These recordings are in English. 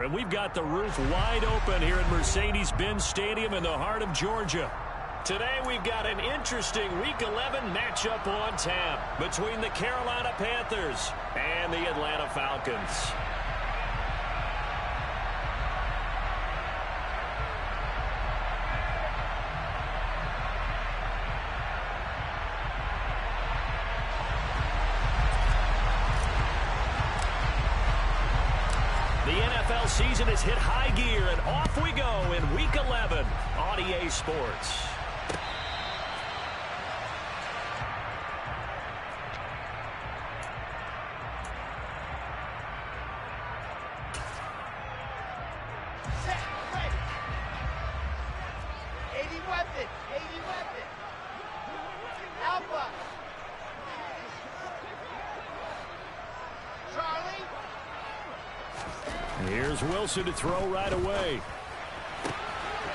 And we've got the roof wide open here at Mercedes-Benz Stadium in the heart of Georgia. Today we've got an interesting Week 11 matchup on tap between the Carolina Panthers and the Atlanta Falcons. The NFL season has hit high gear, and off we go in Week 11 on EA Sports. Here's Wilson to throw right away.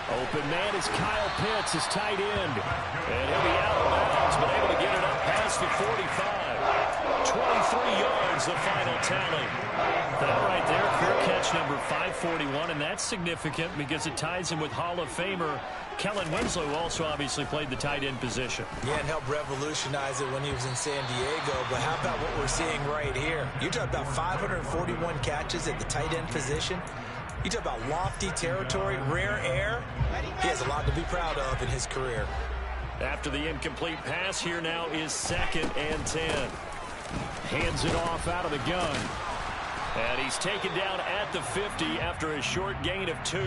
Open man is Kyle Pitts, his tight end. And he'll be out of bounds, but able to get it up past the 45. 23 yards, the final tally. That right there, career catch number 541, and that's significant because it ties him with Hall of Famer Kellen Winslow, who also obviously played the tight end position. Yeah, and helped revolutionize it when he was in San Diego. But how about what we're seeing right here? You talk about 541 catches at the tight end position. You talk about lofty territory, rare air. He has a lot to be proud of in his career. After the incomplete pass, here now is 2nd and 10. Hands it off out of the gun. And he's taken down at the 50 after a short gain of 2.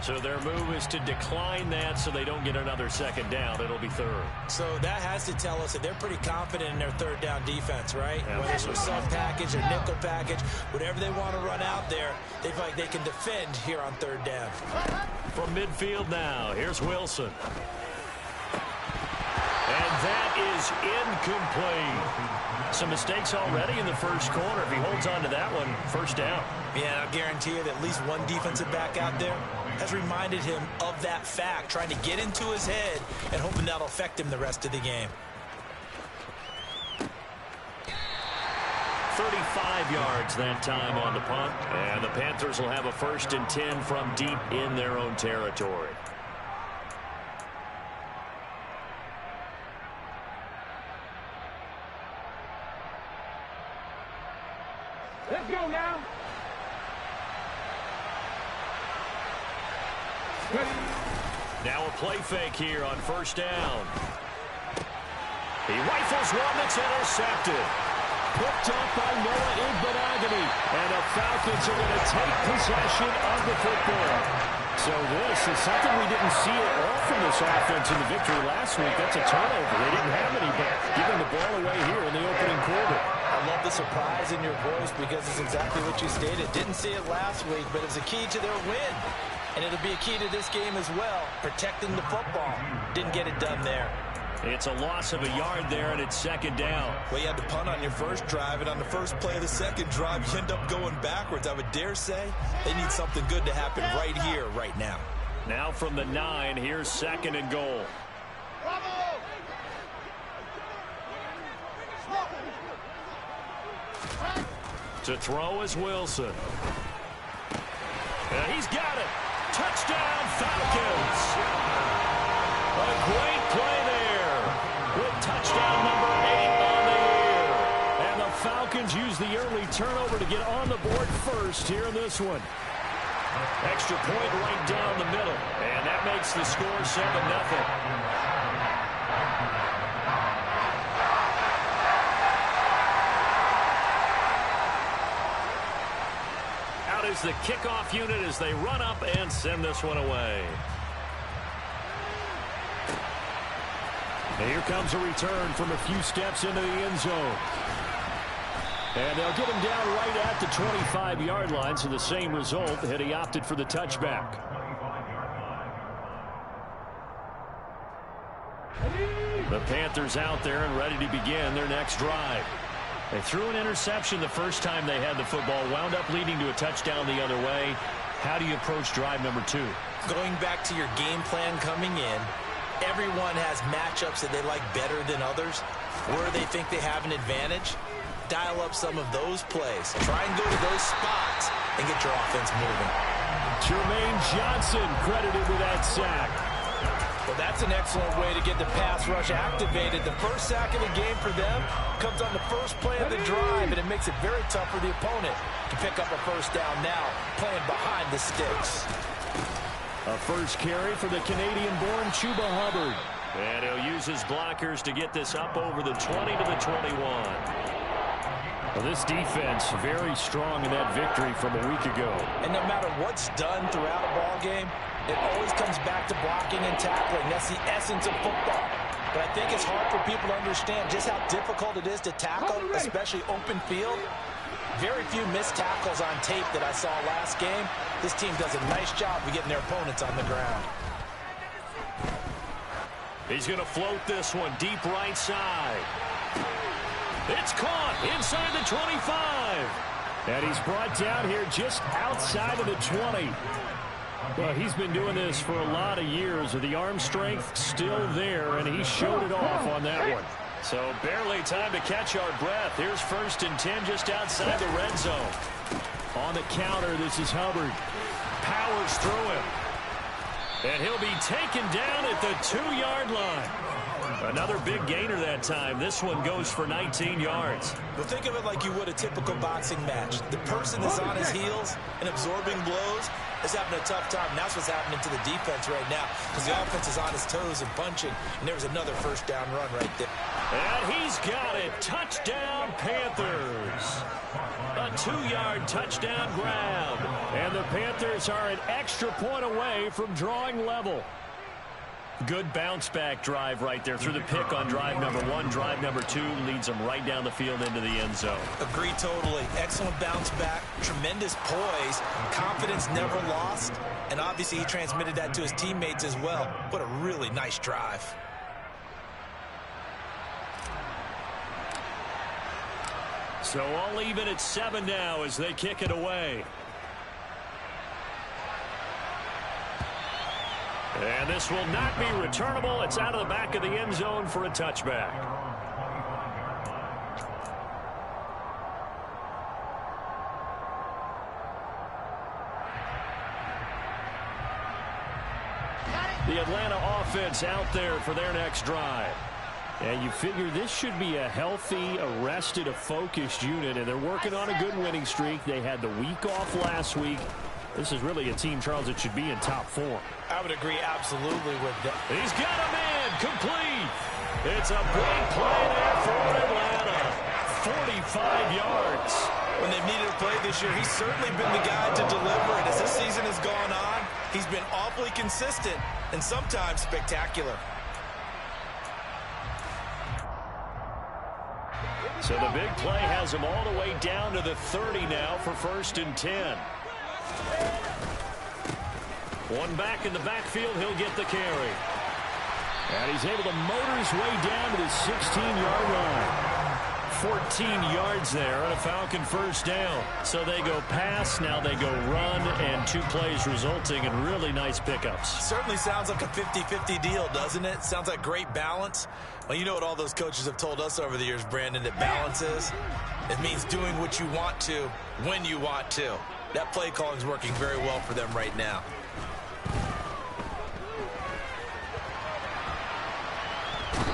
So their move is to decline that so they don't get another 2nd down. It'll be 3rd. So that has to tell us that they're pretty confident in their 3rd down defense, right? Absolutely. Whether it's a sub package or nickel package, whatever they want to run out there, they feel like they can defend here on 3rd down. From midfield now, here's Wilson. And that is incomplete. Some mistakes already in the first quarter. If he holds on to that one, 1st down. Yeah, I'll guarantee you that at least one defensive back out there has reminded him of that fact, trying to get into his head and hoping that'll affect him the rest of the game. 35 yards that time on the punt. And the Panthers will have a 1st and 10 from deep in their own territory. Let's go now. Now a play fake here on 1st down. He rifles one that's intercepted. Picked up by Noah Igbenogany. And the Falcons are going to take possession of the football. So this is something we didn't see at all from this offense in the victory last week. That's a turnover. They didn't have any, but giving the ball away here in the opening quarter. I love the surprise in your voice because it's exactly what you stated. Didn't see it last week, but it's a key to their win. And it'll be a key to this game as well, protecting the football. Didn't get it done there. It's a loss of a yard there, and it's 2nd down. Well, you had to punt on your first drive, and on the first play of the 2nd drive, you end up going backwards. I would dare say they need something good to happen right here, right now. Now from the 9, here's 2nd and goal. To throw is Wilson. And he's got it. Touchdown, Falcons. A great play there with touchdown number 8 on the year. And the Falcons use the early turnover to get on the board first here in this one. Extra point right down the middle. And that makes the score 7-0. Is the kickoff unit as they run up and send this one away. And here comes a return from a few steps into the end zone. And they'll get him down right at the 25-yard line, so the same result had he opted for the touchback. The Panthers out there and ready to begin their next drive. They threw an interception the first time they had the football, wound up leading to a touchdown the other way. How do you approach drive number 2? Going back to your game plan coming in, everyone has matchups that they like better than others, where they think they have an advantage. dial up some of those plays. Try and go to those spots and get your offense moving. Jermaine Johnson credited with that sack. Well, that's an excellent way to get the pass rush activated. The first sack of the game for them comes on the first play of the drive, and it makes it very tough for the opponent to pick up a first down now, playing behind the sticks. A first carry for the Canadian-born Chuba Hubbard. And he'll use his blockers to get this up over the 20 to the 21. Well, this defense very strong in that victory from a week ago. And no matter what's done throughout a ball game, it always comes back to blocking and tackling. That's the essence of football. But I think it's hard for people to understand just how difficult it is to tackle, especially open field. Very few missed tackles on tape that I saw last game. This team does a nice job of getting their opponents on the ground. He's going to float this one deep right side. It's caught inside the 25. And he's brought down here just outside of the 20. Well, he's been doing this for a lot of years with the arm strength still there, and he showed it off on that one. So barely time to catch our breath. Here's 1st and 10 just outside the red zone. On the counter, this is Hubbard. Powers through him. And he'll be taken down at the 2-yard line. Another big gainer that time. This one goes for 19 yards. Well, think of it like you would a typical boxing match. The person that's on his heels and absorbing blows is having a tough time. That's what's happening to the defense right now because the offense is on his toes and punching, and there was another first down run right there. And he's got it. Touchdown, Panthers. A 2-yard touchdown grab. And the Panthers are an extra point away from drawing level. Good bounce-back drive right there through the pick on drive number 1. Drive number 2 leads them right down the field into the end zone. Agree totally. Excellent bounce back. Tremendous poise. Confidence never lost. And obviously he transmitted that to his teammates as well. What a really nice drive. So all even at 7 now as they kick it away. And this will not be returnable. It's out of the back of the end zone for a touchback. The Atlanta offense out there for their next drive. And you figure this should be a healthy, a rested, a focused unit, and they're working on a good winning streak. They had the week off last week. This is really a team, Charles, that should be in top form. I would agree absolutely with that. He's got a man complete. It's a big play there for Atlanta. 45 yards. When they've needed a play this year, he's certainly been the guy to deliver it. As this season has gone on, he's been awfully consistent and sometimes spectacular. So the big play has him all the way down to the 30 now for 1st and 10. One back in the backfield, he'll get the carry. And he's able to motor his way down to the 16-yard line. 14 yards there on a Falcon first down. So they go pass, now they go run, and 2 plays resulting in really nice pickups. Certainly sounds like a 50-50 deal, doesn't it? Sounds like great balance. Well, you know what all those coaches have told us over the years, Brandon, that balance is? It means doing what you want to when you want to. That play calling is working very well for them right now.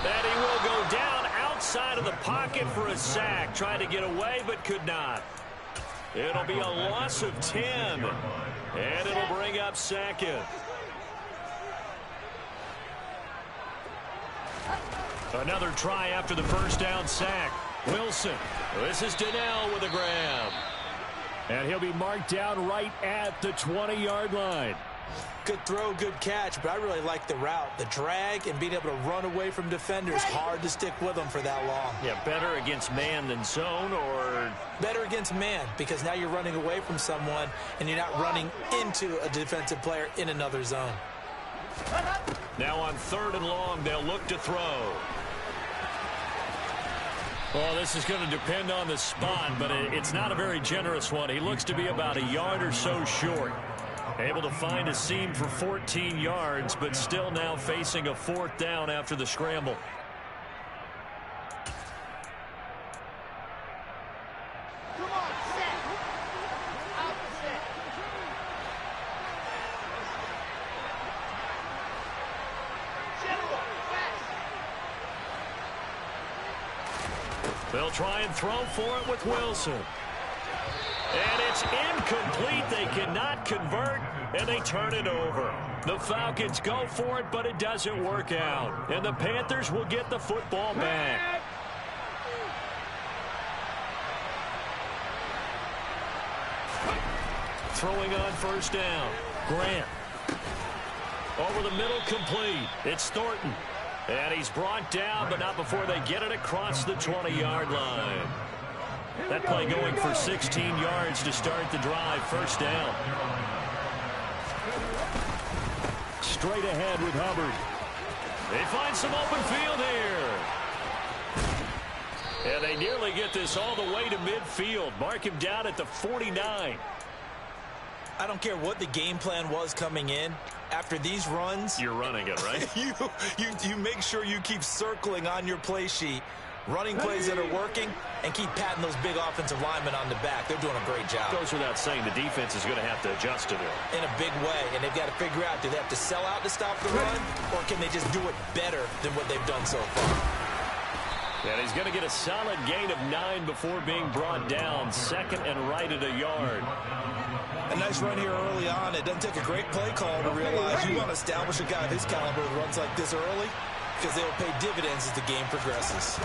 And he will go down outside of the pocket for a sack. Tried to get away, but could not. It'll be a loss of 10. And it'll bring up 2nd. Another try after the first down sack. Wilson. This is Donnell with a grab. And he'll be marked down right at the 20-yard line. Good throw, good catch, but I really like the route. The drag and being able to run away from defenders. Hard to stick with them for that long. Yeah, better against man than zone, or? Better against man, because now you're running away from someone and you're not running into a defensive player in another zone. Now on 3rd and long, they'll look to throw. Well, this is going to depend on the spot, but it's not a very generous one. He looks to be about a yard or so short. Able to find a seam for 14 yards, but still now facing a 4th down after the scramble. They'll try and throw for it with Wilson. And it's incomplete. They cannot convert, and they turn it over. The Falcons go for it, but it doesn't work out. And the Panthers will get the football back. Throwing on first down. Grant. Over the middle, complete. It's Thornton. And he's brought down, but not before they get it across the 20-yard line. That play going for 16 yards to start the drive. First down. Straight ahead with Hubbard. They find some open field here. And they nearly get this all the way to midfield. Mark him down at the 49. I don't care what the game plan was coming in. After these runs, you're running it, right? you make sure you keep circling on your play sheet, running plays that are working, and keep patting those big offensive linemen on the back. They're doing a great job. Goes without saying the defense is going to have to adjust to it. In a big way, and they've got to figure out, do they have to sell out to stop the run, or can they just do it better than what they've done so far? And he's going to get a solid gain of 9 before being brought down. Second and right at a yard. A nice run here early on. It doesn't take a great play call to realize you want to establish a guy of his caliber who runs like this early, because they'll pay dividends as the game progresses.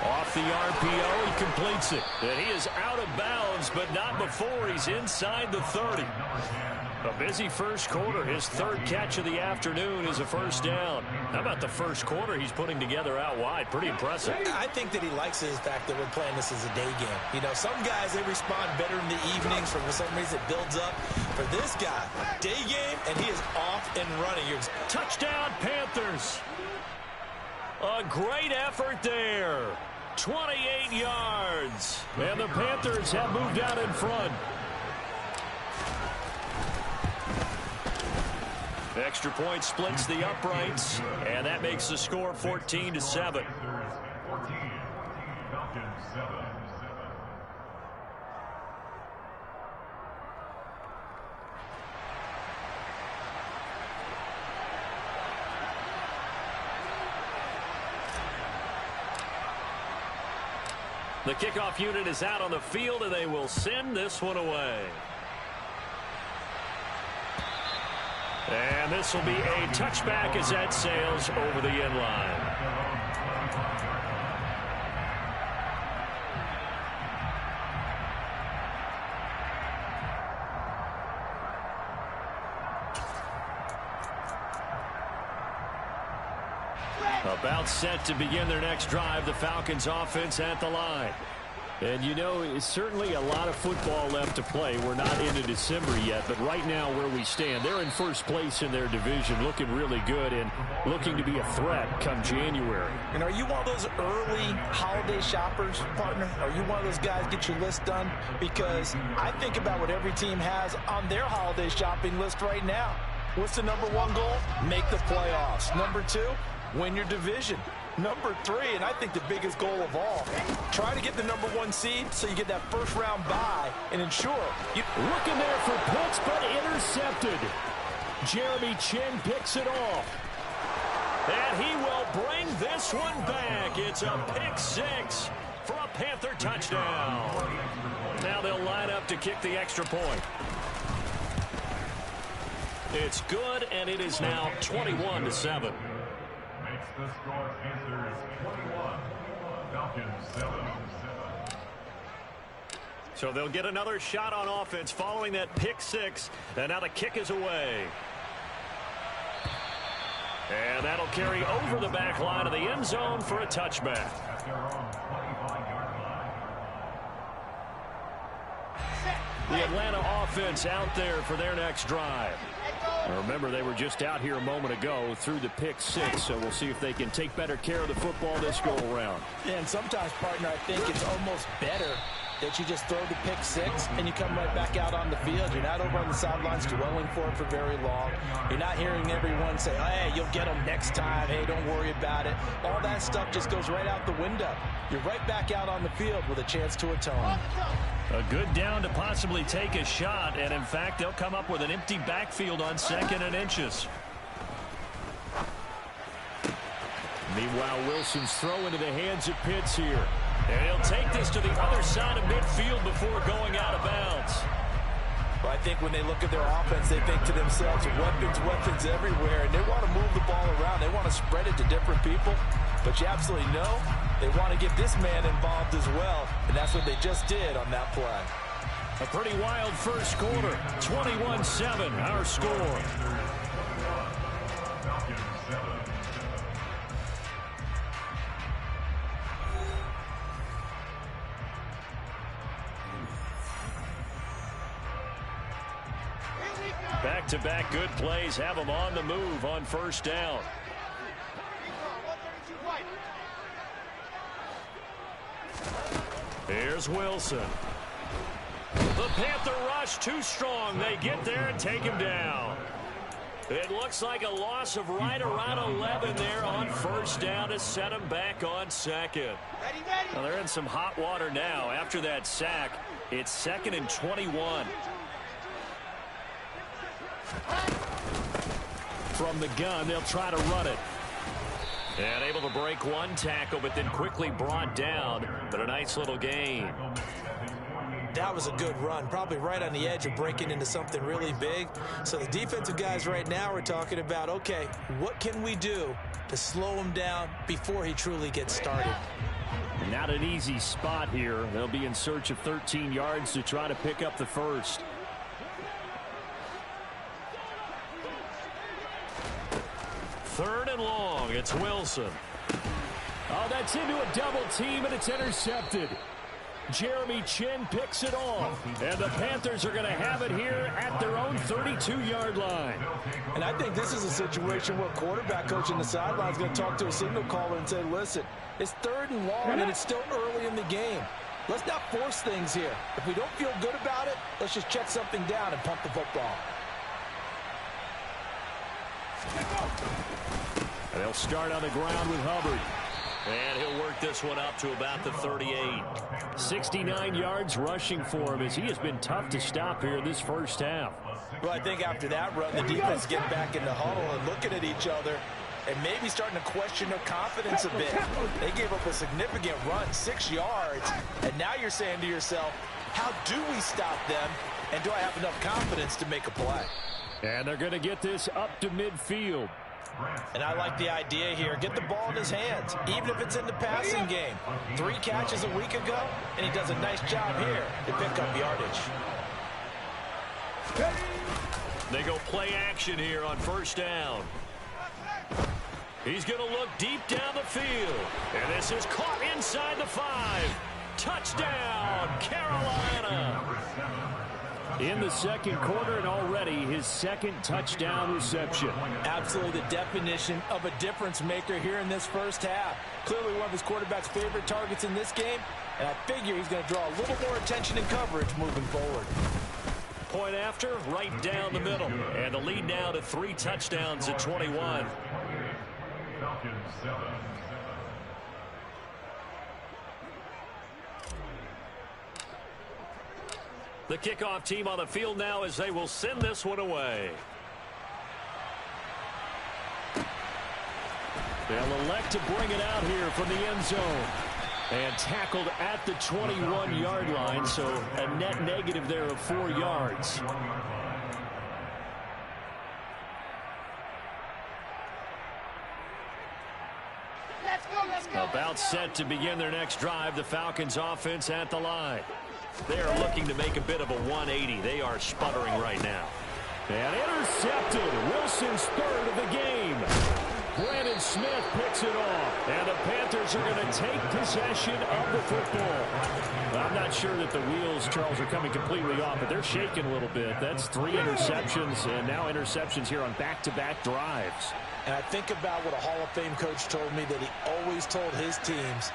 Off the RPO, he completes it. And he is out of bounds, but not before he's inside the 30. A busy first quarter. His third catch of the afternoon is a first down. How about the first quarter he's putting together out wide? Pretty impressive. I think that he likes the fact that we're playing this as a day game. You know, some guys, they respond better in the evenings. For some reason, it builds up. For this guy, day game, and he is off and running. Touchdown, Panthers. A great effort there. 28 yards. And the Panthers have moved out in front. Extra point splits the uprights, and that makes the score 14-7. The kickoff unit is out on the field, and they will send this one away. And this will be a touchback as that sails over the end line. About set to begin their next drive, the Falcons offense at the line. And, you know, it's certainly a lot of football left to play. We're not into December yet, but right now where we stand, they're in first place in their division, looking really good and looking to be a threat come January. And are you one of those early holiday shoppers, partner? Are you one of those guys get your list done? Because I think about what every team has on their holiday shopping list right now. What's the number one goal? Make the playoffs. Number 2, win your division. Number 3, and I think the biggest goal of all, try to get the number 1 seed so you get that first round bye and ensure you... Looking there for Pitts, but intercepted. Jeremy Chin picks it off. And he will bring this one back. It's a pick 6 for a Panther touchdown. Now they'll line up to kick the extra point. It's good, and it is now 21-7. The score, Panthers 21, Falcons 7. So they'll get another shot on offense following that pick 6, and now the kick is away. And that'll carry over the back line of the end zone for a touchback. The Atlanta offense out there for their next drive. Remember, they were just out here a moment ago through the pick 6, so we'll see if they can take better care of the football this go-around. Yeah, and sometimes, partner, I think it's almost better that you just throw the pick 6 and you come right back out on the field. You're not over on the sidelines dwelling for it for very long. You're not hearing everyone say, hey, you'll get them next time. Hey, don't worry about it. All that stuff just goes right out the window. You're right back out on the field with a chance to atone. A good down to possibly take a shot, and in fact, they'll come up with an empty backfield on 2nd and inches. Meanwhile, Wilson's throw into the hands of Pitts here. And he'll take this to the other side of midfield before going out of bounds. Well, I think when they look at their offense, they think to themselves, weapons everywhere, and they want to move the ball around. They want to spread it to different people, but you absolutely know they want to get this man involved as well, and that's what they just did on that play. A pretty wild first quarter, 21-7, our score. Back-to-back good plays have them on the move on first down. Here's Wilson. The Panther rush too strong. They get there and take him down. It looks like a loss of right around 11 there on first down to set him back on second. Well, they're in some hot water now. After that sack, it's 2nd and 21. From the gun, they'll try to run it. And able to break one tackle, but then quickly brought down. But a nice little gain. That was a good run, probably right on the edge of breaking into something really big. So the defensive guys right now are talking about, okay, what can we do to slow him down before he truly gets started? Not an easy spot here. They'll be in search of 13 yards to try to pick up the first. Third and long. It's Wilson. Oh, that's into a double team, and it's intercepted. Jeremy Chin picks it off. And the Panthers are going to have it here at their own 32-yard line. And I think this is a situation where quarterback coach in the sideline is going to talk to a signal caller and say, listen, it's 3rd and long, and it's still early in the game. Let's not force things here. If we don't feel good about it, let's just check something down and pump the football. And they'll start on the ground with Hubbard. And he'll work this one up to about the 38. 69 yards rushing for him as he has been tough to stop here in this first half. Well, I think after that run, the defense getting back in the huddle and looking at each other and maybe starting to question their confidence a bit. They gave up a significant run, 6 yards, and now you're saying to yourself, how do we stop them, and do I have enough confidence to make a play? And they're going to get this up to midfield. And I like the idea here. Get the ball in his hands, even if it's in the passing game. 3 catches a week ago, and he does a nice job here to pick up yardage. They go play action here on first down. He's going to look deep down the field. And this is caught inside the 5. Touchdown, Carolina. In the second quarter, and already his 2nd touchdown reception. Absolutely the definition of a difference maker here in this first half. Clearly one of his quarterback's favorite targets in this game, and I figure he's going to draw a little more attention and coverage moving forward. Point after, right down the middle. And the lead now to 3 touchdowns at 21. Falcons 7. The kickoff team on the field now as they will send this one away. They'll elect to bring it out here from the end zone. And tackled at the 21-yard line, so a net negative there of 4 yards. About set to begin their next drive, the Falcons offense at the line. They are looking to make a bit of a 180. They are sputtering right now. And intercepted. Wilson's 3rd of the game. Brandon Smith picks it off. And the Panthers are going to take possession of the football. I'm not sure that the wheels, Charles, are coming completely off, but they're shaking a little bit. That's 3 interceptions, and now interceptions here on back-to-back drives. And I think about what a Hall of Fame coach told me that he always told his teams,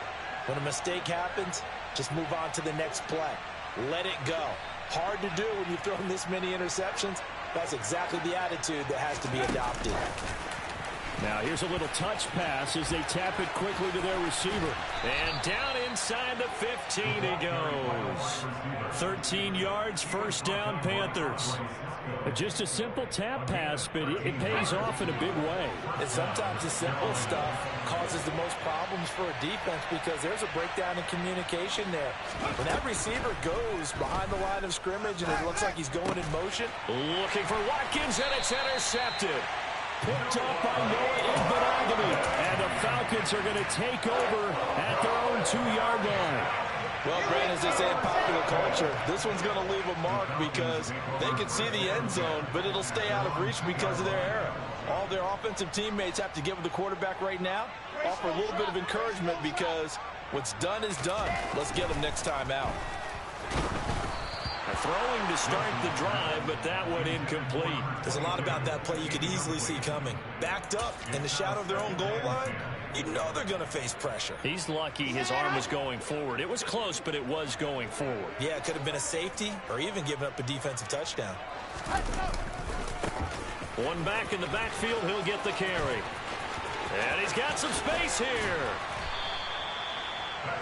when a mistake happens, just move on to the next play. Let it go. Hard to do when you've thrown this many interceptions. That's exactly the attitude that has to be adopted. Now here's a little touch pass as they tap it quickly to their receiver. And down inside the 15 he goes. 13 yards, first down, Panthers. Just a simple tap pass, but it pays off in a big way. And sometimes the simple stuff causes the most problems for a defense because there's a breakdown in communication there. When that receiver goes behind the line of scrimmage and it looks like he's going in motion. Looking for Watkins, and it's intercepted. Picked up by Noah Igbenogany. And the Falcons are going to take over at their own 2-yard line. Well, Brandon, as they say in popular culture, this one's going to leave a mark because they can see the end zone, but it'll stay out of reach because of their error. All their offensive teammates have to give the quarterback right now, offer a little bit of encouragement because what's done is done. Let's get them next time out. Throwing to start the drive, but that one incomplete. There's a lot about that play you could easily see coming. Backed up in the shadow of their own goal line, you know they're going to face pressure. He's lucky his arm was going forward. It was close, but it was going forward. Yeah, it could have been a safety or even given up a defensive touchdown. One back in the backfield, he'll get the carry. And he's got some space here.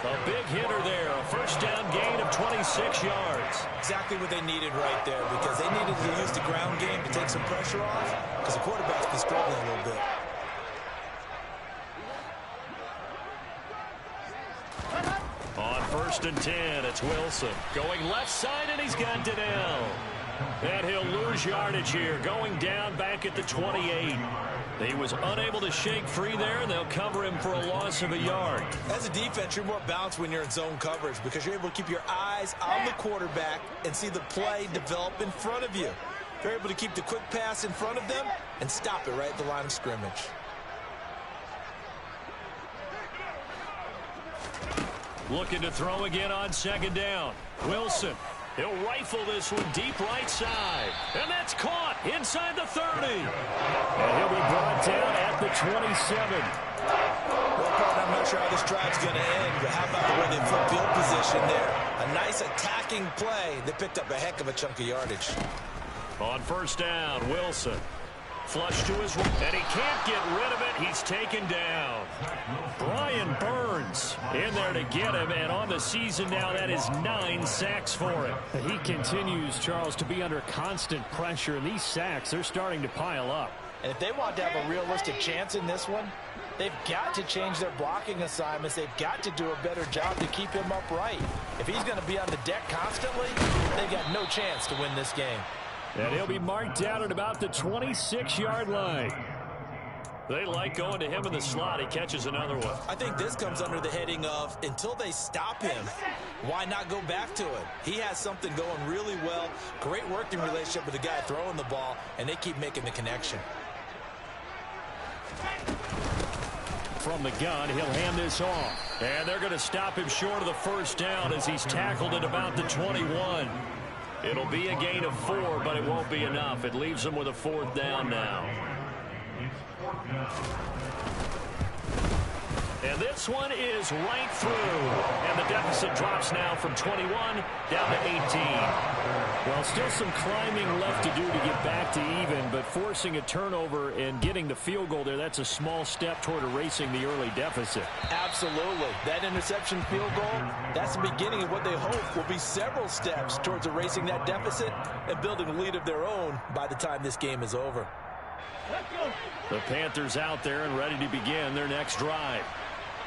A big hitter there, a first down gain of 26 yards. Exactly what they needed right there because they needed to use the ground game to take some pressure off because the quarterback's been struggling a little bit. On 1st and 10, it's Wilson. Going left side, and he's got Donnell. And he'll lose yardage here, going down back at the 28. He was unable to shake free there, and they'll cover him for a loss of a yard. As a defense, you're more balanced when you're in zone coverage because you're able to keep your eyes on the quarterback and see the play develop in front of you. You're able to keep the quick pass in front of them and stop it right at the line of scrimmage. Looking to throw again on 2nd down. Wilson. He'll rifle this one deep right side. And that's caught inside the 30. And he'll be brought down at the 27. Well, partner, I'm not sure how this drive's going to end, but how about the way they flip field position there? A nice attacking play. They picked up a heck of a chunk of yardage. On 1st down, Wilson. Flush to his right, and he can't get rid of it. He's taken down. Brian Burns in there to get him, and on the season now, that is 9 sacks for him. He continues, Charles, to be under constant pressure, and these sacks, they're starting to pile up. And if they want to have a realistic chance in this one, they've got to change their blocking assignments. They've got to do a better job to keep him upright. If he's going to be on the deck constantly, they've got no chance to win this game. And he'll be marked down at about the 26-yard line. They like going to him in the slot. He catches another one. I think this comes under the heading of until they stop him, why not go back to it? He has something going really well. Great working relationship with the guy throwing the ball, and they keep making the connection. From the gun, he'll hand this off. And they're going to stop him short of the 1st down as he's tackled at about the 21. It'll be a gain of 4, but it won't be enough. It leaves them with a 4th down now. And this one is right through. And the deficit drops now from 21 down to 18. Well, still some climbing left to do to get back to even, but forcing a turnover and getting the field goal there, that's a small step toward erasing the early deficit. Absolutely. That interception field goal, that's the beginning of what they hope will be several steps towards erasing that deficit and building a lead of their own by the time this game is over. The Panthers out there and ready to begin their next drive.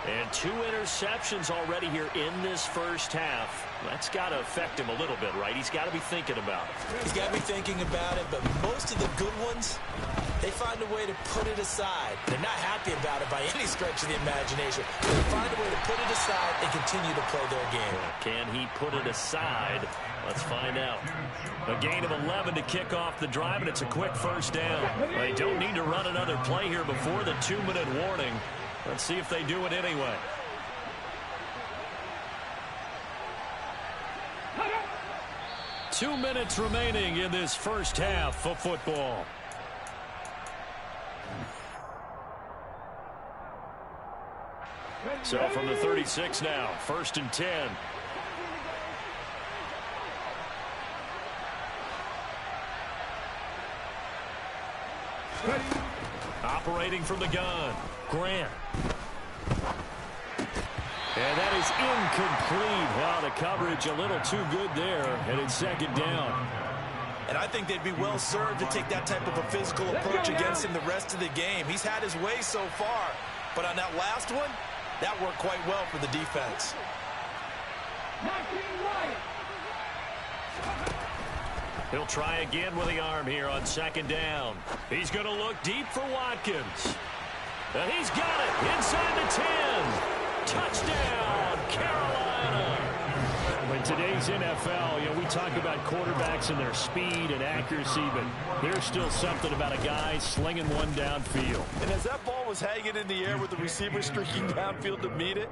And 2 interceptions already here in this first half. That's got to affect him a little bit, right? He's got to be thinking about it. He's got to be thinking about it, but most of the good ones, they find a way to put it aside. They're not happy about it by any stretch of the imagination. They find a way to put it aside and continue to play their game. Can he put it aside? Let's find out. A gain of 11 to kick off the drive, and it's a quick 1st down. They don't need to run another play here before the 2-minute warning. Let's see if they do it anyway. Two minutes remaining in this first half of football. So from the 36 now, 1st and 10. Operating from the gun, Grant. And that is incomplete. Wow, the coverage a little too good there, and it's second down. And I think they'd be well served to take that type of a physical approach against him the rest of the game. He's had his way so far, but on that last one, that worked quite well for the defense. He'll try again with the arm here on second down. He's going to look deep for Watkins. And he's got it inside the 10. Touchdown, Carolina. In today's NFL, we talk about quarterbacks and their speed and accuracy, but there's still something about a guy slinging one downfield. And as that ball was hanging in the air with the receiver streaking downfield to meet it,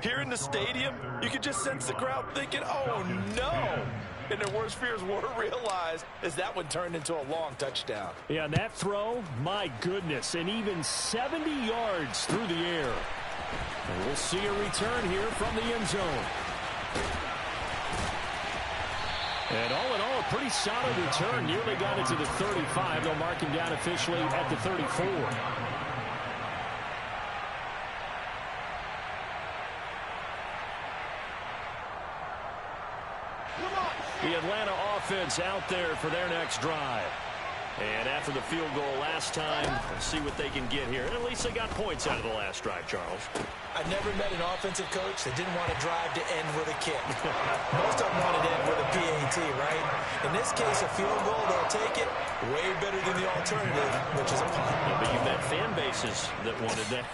here in the stadium, you could just sense the crowd thinking, oh, no. And their worst fears were realized as that one turned into a long touchdown. Yeah, and that throw, my goodness, and even 70 yards through the air. And we'll see a return here from the end zone. And all in all, a pretty solid return. Nearly got it to the 35. They'll mark him down officially at the 34. The Atlanta offense out there for their next drive. And after the field goal last time, let's see what they can get here. At least they got points out of the last drive, Charles. I've never met an offensive coach that didn't want to drive to end with a kick. Most of them wanted to end with a PAT, right? In this case, a field goal, they'll take it way better than the alternative, which is a punt. Yeah, but you've met fan bases that wanted that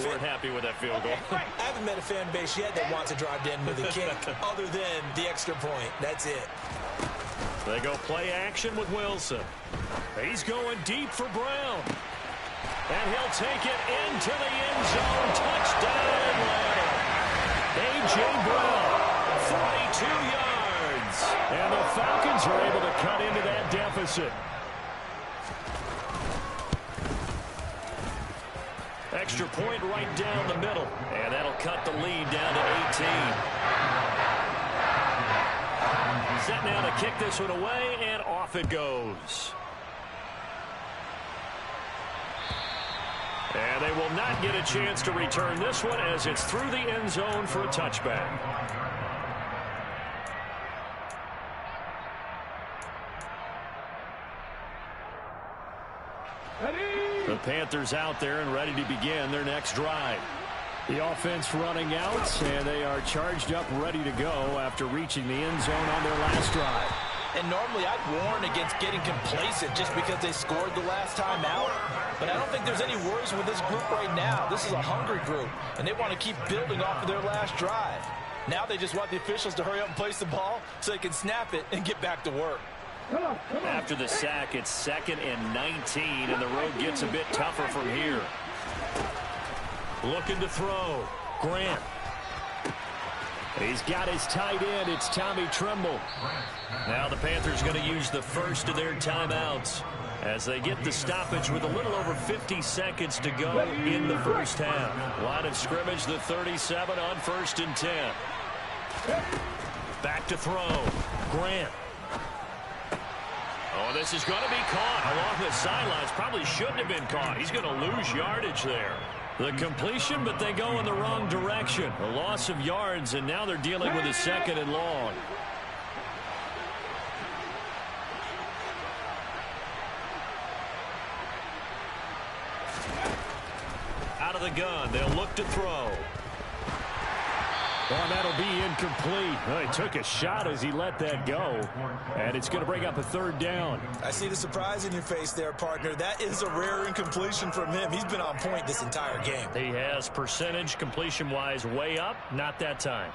weren't happy with that field goal. I haven't met a fan base yet that wants to drive to end with a kick other than the extra point. That's it. They go play action with Wilson. He's going deep for Brown. And he'll take it into the end zone. Touchdown, Atlanta. A.J. Brown, 42 yards. And the Falcons are able to cut into that deficit. Extra point right down the middle. And that'll cut the lead down to 18. Set now to kick this one away, and off it goes. And they will not get a chance to return this one as it's through the end zone for a touchback. The Panthers out there and ready to begin their next drive. The offense running out, and they are charged up, ready to go after reaching the end zone on their last drive. And normally I'd warn against getting complacent just because they scored the last time out. But I don't think there's any worries with this group right now. This is a hungry group, and they want to keep building off of their last drive. Now they just want the officials to hurry up and place the ball so they can snap it and get back to work. After the sack, it's 2nd and 19, and the road gets a bit tougher from here. Looking to throw. Grant. He's got his tight end. It's Tommy Tremble. Now the Panthers going to use the first of their timeouts as they get the stoppage with a little over 50 seconds to go in the first half. Line of scrimmage, the 37 on 1st and 10. Back to throw. Grant. Oh, this is going to be caught along the sidelines. Probably shouldn't have been caught. He's going to lose yardage there. The completion, but they go in the wrong direction. A loss of yards, and now they're dealing with a 2nd and long. Out of the gun, they'll look to throw. Oh, that'll be incomplete. Well, he took a shot as he let that go. And it's going to bring up a 3rd down. I see the surprise in your face there, partner. That is a rare incompletion from him. He's been on point this entire game. He has percentage completion-wise way up. Not that time.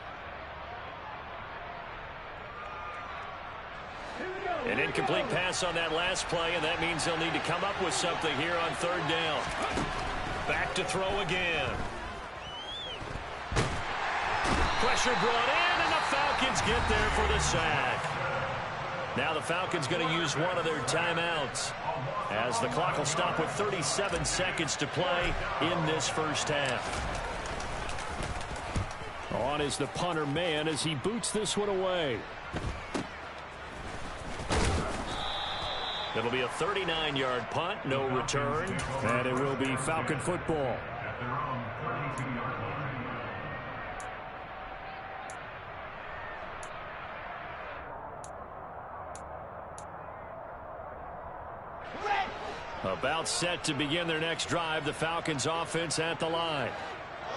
An incomplete pass on that last play, and that means they'll need to come up with something here on 3rd down. Back to throw again. Pressure brought in, and the Falcons get there for the sack. Now the Falcons going to use one of their timeouts as the clock will stop with 37 seconds to play in this first half. On is the punter man as he boots this one away. It'll be a 39-yard punt, no return, and it will be Falcon football. At their own 32-yard line. About set to begin their next drive, the Falcons offense at the line.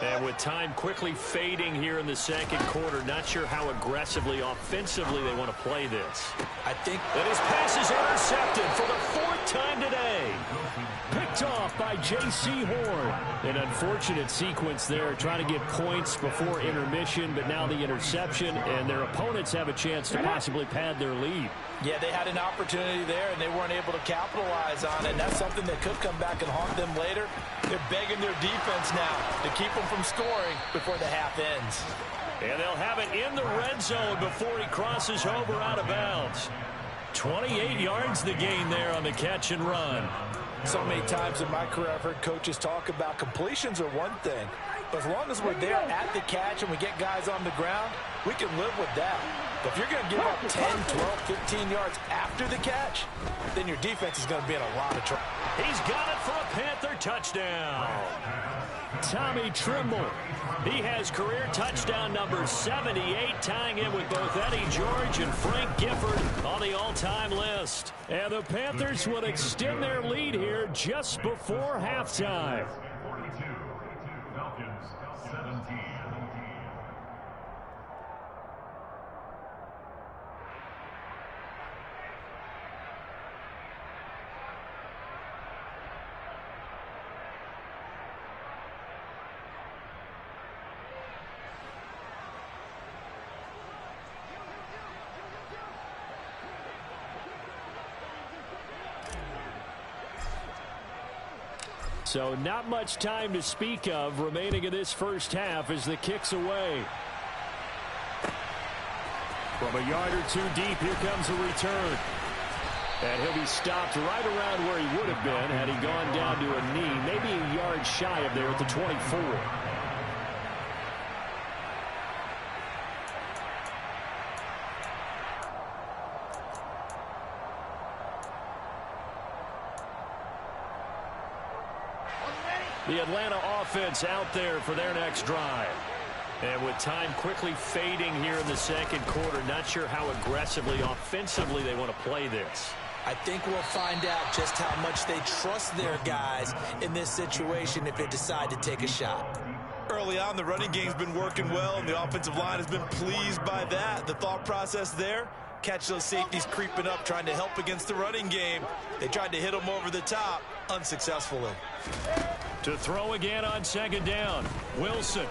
And with time quickly fading here in the second quarter, not sure how aggressively, offensively they want to play this. I think that his pass is intercepted for the fourth time today. Picked off by J.C. Horn. An unfortunate sequence there, trying to get points before intermission, but now the interception, and their opponents have a chance to possibly pad their lead. Yeah, they had an opportunity there, and they weren't able to capitalize on it. And that's something that could come back and haunt them later. They're begging their defense now to keep them from scoring before the half ends. And they'll have it in the red zone before he crosses over out of bounds. 28 yards the gain there on the catch and run. So many times in my career I've heard coaches talk about completions are one thing. But as long as we're there at the catch and we get guys on the ground, we can live with that. But if you're going to give up 10, 12, 15 yards after the catch, then your defense is going to be in a lot of trouble. He's got it for a Panther touchdown. Tommy Trimble. He has career touchdown number 78, tying in with both Eddie George and Frank Gifford on the all-time list. And the Panthers will extend their lead here just before halftime. 42, Falcons 17. So not much time to speak of remaining in this first half as the kick's away. From a yard or two deep, here comes a return. And he'll be stopped right around where he would have been had he gone down to a knee, maybe a yard shy of there at the 24. The Atlanta offense out there for their next drive. And with time quickly fading here in the second quarter, not sure how aggressively, offensively they want to play this. I think we'll find out just how much they trust their guys in this situation if they decide to take a shot. Early on, the running game's been working well, and the offensive line has been pleased by that. The thought process there, catch those safeties creeping up, trying to help against the running game. They tried to hit them over the top, unsuccessfully. To throw again on second down, Wilson.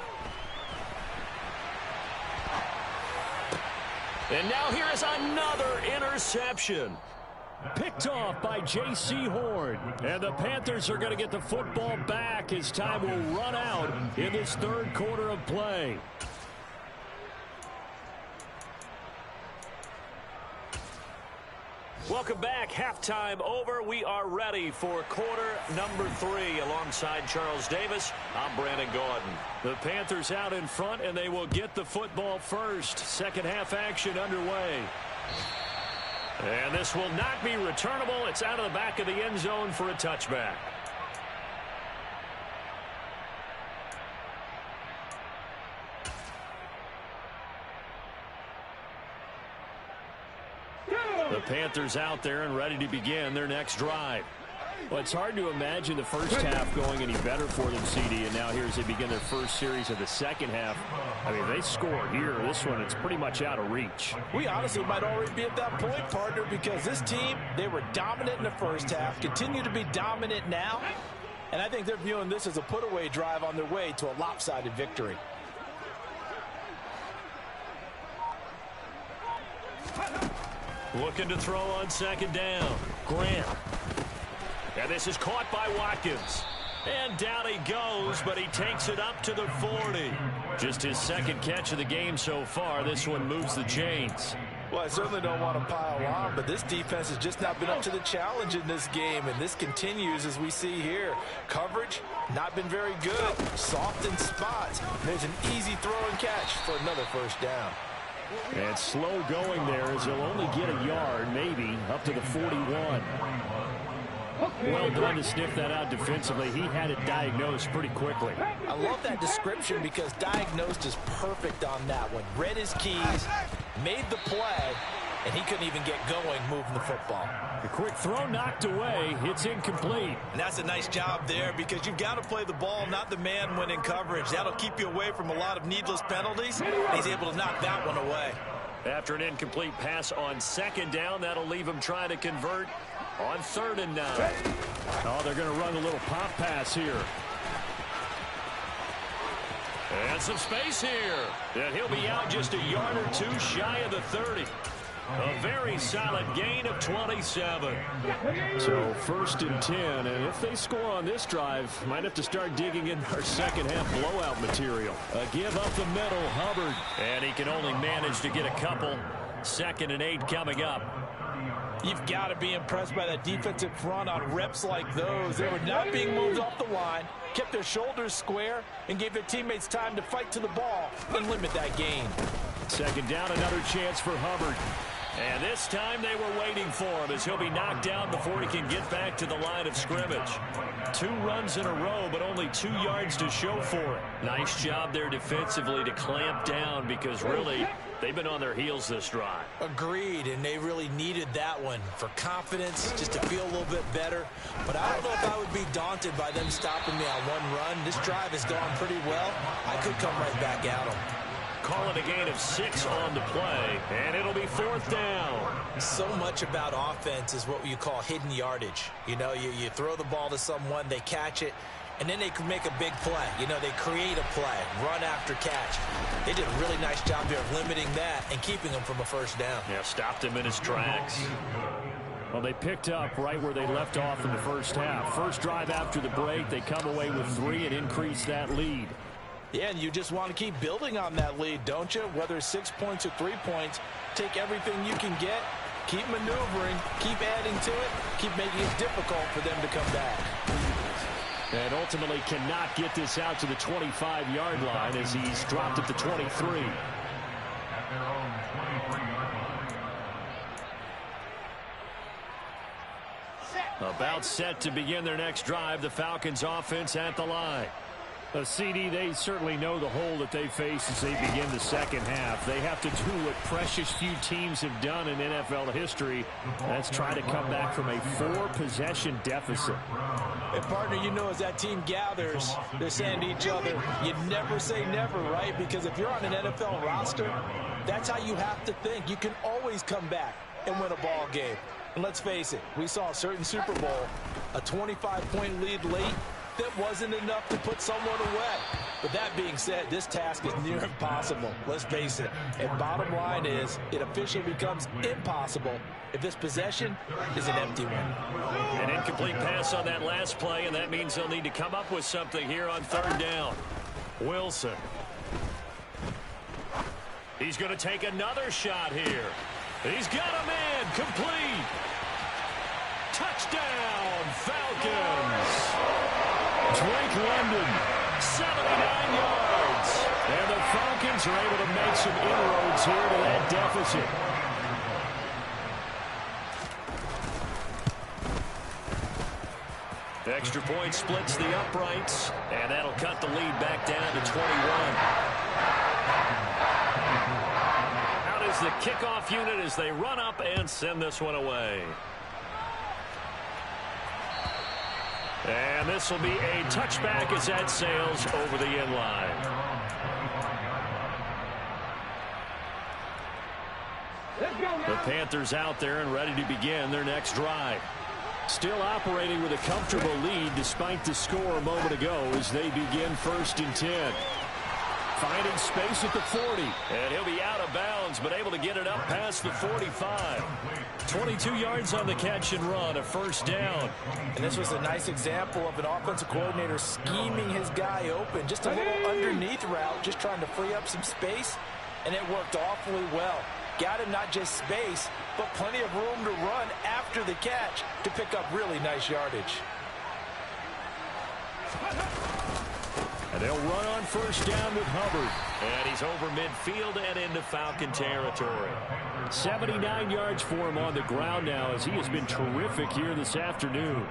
And now here is another interception. Picked off by J.C. Horn. And the Panthers are going to get the football back as time will run out in this third quarter of play. Welcome back. Halftime over. We are ready for quarter number 3. Alongside Charles Davis, I'm Brandon Gordon. The Panthers out in front, and they will get the football first. Second half action underway. And this will not be returnable. It's out of the back of the end zone for a touchback. The Panthers out there and ready to begin their next drive. Well, it's hard to imagine the first half going any better for them, CD, and now here as they begin their first series of the second half. I mean, they score here. This one, it's pretty much out of reach. We honestly might already be at that point, partner, because this team, they were dominant in the first half, continue to be dominant now, and I think they're viewing this as a put-away drive on their way to a lopsided victory. Looking to throw on second down. Grant. And this is caught by Watkins. And down he goes, but he takes it up to the 40. Just his second catch of the game so far. This one moves the chains. Well, I certainly don't want to pile on, but this defense has just not been up to the challenge in this game, and this continues as we see here. Coverage, not been very good. Soft in spots. There's an easy throw and catch for another first down. And slow going there as he'll only get a yard, maybe, up to the 41. Well done to sniff that out defensively. He had it diagnosed pretty quickly. I love that description because diagnosed is perfect on that one. Read his keys, made the play, and he couldn't even get going moving the football. The quick throw knocked away. It's incomplete. And that's a nice job there because you've got to play the ball, not the man when in coverage. That'll keep you away from a lot of needless penalties. And he's able to knock that one away. After an incomplete pass on second down, that'll leave him trying to convert on 3rd and 9. Oh, they're going to run a little pop pass here. And some space here. And he'll be out just a yard or two shy of the 30. A very solid gain of 27. So 1st and 10, and if they score on this drive, might have to start digging in our second half blowout material. A give up the middle, Hubbard. And he can only manage to get a couple. 2nd and 8 coming up. You've got to be impressed by that defensive front on reps like those. They were not being moved off the line, kept their shoulders square, and gave their teammates time to fight to the ball and limit that gain. 2nd down, another chance for Hubbard. And this time they were waiting for him as he'll be knocked down before he can get back to the line of scrimmage. 2 runs in a row, but only 2 yards to show for it. Nice job there defensively to clamp down because really they've been on their heels this drive. Agreed, and they really needed that one for confidence, just to feel a little bit better. But I don't know if I would be daunted by them stopping me on one run. This drive has gone pretty well. I could come right back at them. Call it a gain of 6 on the play, and it'll be 4th down. So much about offense is what you call hidden yardage. You know, you throw the ball to someone, they catch it, and then they can make a big play. You know, they create a play, run after catch. They did a really nice job there of limiting that and keeping him from a 1st down. Yeah, stopped him in his tracks. Well, they picked up right where they left off in the 1st half. First drive after the break, they come away with 3 and increase that lead. Yeah, and you just want to keep building on that lead, don't you? Whether it's 6 points or 3 points, take everything you can get, keep maneuvering, keep adding to it, keep making it difficult for them to come back. And ultimately cannot get this out to the 25-yard line as he's dropped at the 23. At their own 23-yard line. About set to begin their next drive, the Falcons offense at the line. CD, they certainly know the hole that they face as they begin the 2nd half. They have to do what precious few teams have done in NFL history. That's try to come back from a 4-possession deficit. And partner, you know, as that team gathers, they're saying to each other, you never say never, right? Because if you're on an NFL roster, that's how you have to think. You can always come back and win a ball game. And let's face it, we saw a certain Super Bowl, a 25-point lead late, that wasn't enough to put someone away. But that being said, this task is near impossible. Let's face it. And bottom line is, it officially becomes impossible if this possession is an empty one. An incomplete pass on that last play, and that means they'll need to come up with something here on 3rd down. Wilson. He's going to take another shot here. He's got a man complete. Touchdown, Falcons. Drake London, 79 yards. And the Falcons are able to make some inroads here to that deficit. The extra point splits the uprights, and that'll cut the lead back down to 21. Out is the kickoff unit as they run up and send this one away. And this will be a touchback as that sails over the end line. The Panthers out there and ready to begin their next drive. Still operating with a comfortable lead despite the score a moment ago as they begin 1st and 10. Finding space at the 40. And he'll be out of bounds, but able to get it up past the 45. 22 yards on the catch and run, a 1st down. And this was a nice example of an offensive coordinator scheming his guy open. Just a little underneath route, just trying to free up some space, and it worked awfully well. Got him not just space, but plenty of room to run after the catch to pick up really nice yardage. And they'll run on first down with Hubbard. And he's over midfield and into Falcon territory. 79 yards for him on the ground now as he has been terrific here this afternoon.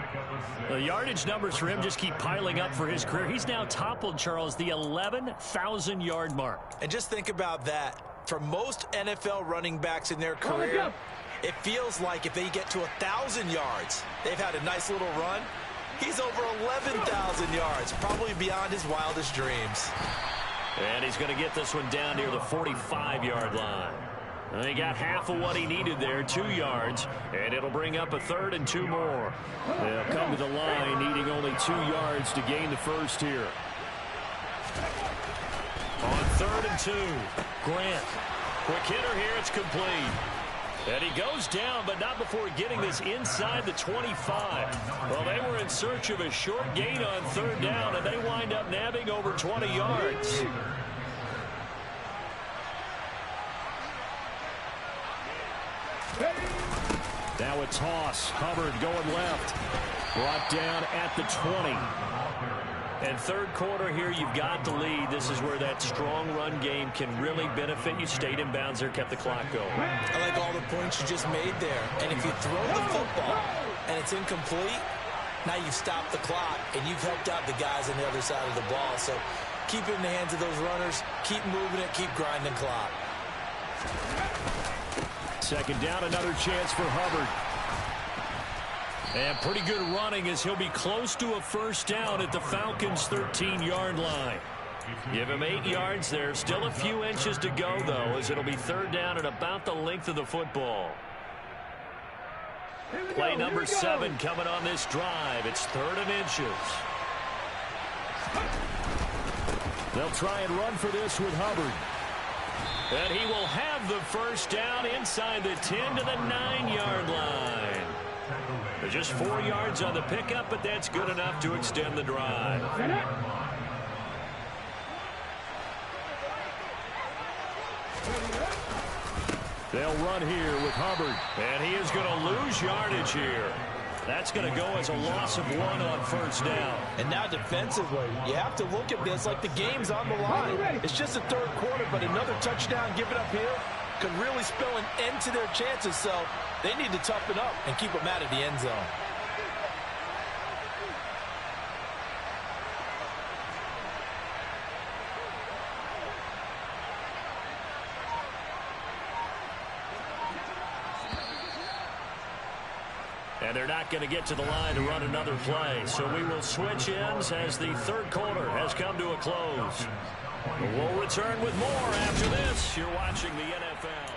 The yardage numbers for him just keep piling up for his career. He's now toppled, Charles, the 11,000-yard mark. And just think about that. For most NFL running backs in their career, it feels like if they get to 1,000 yards, they've had a nice little run. He's over 11,000 yards, probably beyond his wildest dreams. And he's going to get this one down near the 45-yard line. And he got half of what he needed there, 2 yards, and it'll bring up a 3rd and 2 more. They'll come to the line needing only 2 yards to gain the first here. On 3rd and 2, Grant. Quick hitter here, it's complete. And he goes down, but not before getting this inside the 25. Well, they were in search of a short gain on 3rd down, and they wind up nabbing over 20 yards. Now a toss. Hubbard going left. Brought down at the 20. And 3rd quarter here, you've got the lead. This is where that strong run game can really benefit you. Stayed in bounds there, kept the clock going. I like all the points you just made there. And if you throw the football and it's incomplete, now you've stopped the clock and you've helped out the guys on the other side of the ball. So keep it in the hands of those runners. Keep moving it. Keep grinding clock. 2nd down, another chance for Hubbard. And pretty good running as he'll be close to a 1st down at the Falcons' 13-yard line. Give him 8 yards there. Still a few inches to go, though, as it'll be 3rd down at about the length of the football. Play number 7 coming on this drive. It's 3rd and inches. They'll try and run for this with Hubbard. And he will have the 1st down inside the 10 to the 9-yard line. Just 4 yards on the pickup, but that's good enough to extend the drive. They'll run here with Hubbard, and he is going to lose yardage here. That's going to go as a loss of 1 on 1st down. And now defensively, you have to look at this like the game's on the line. It's just the 3rd quarter, but another touchdown given up here could really spell an end to their chances, so they need to toughen up and keep them out of the end zone. And they're not going to get to the line to run another play, so we will switch ends as the 3rd quarter has come to a close. We'll return with more after this. You're watching the NFL.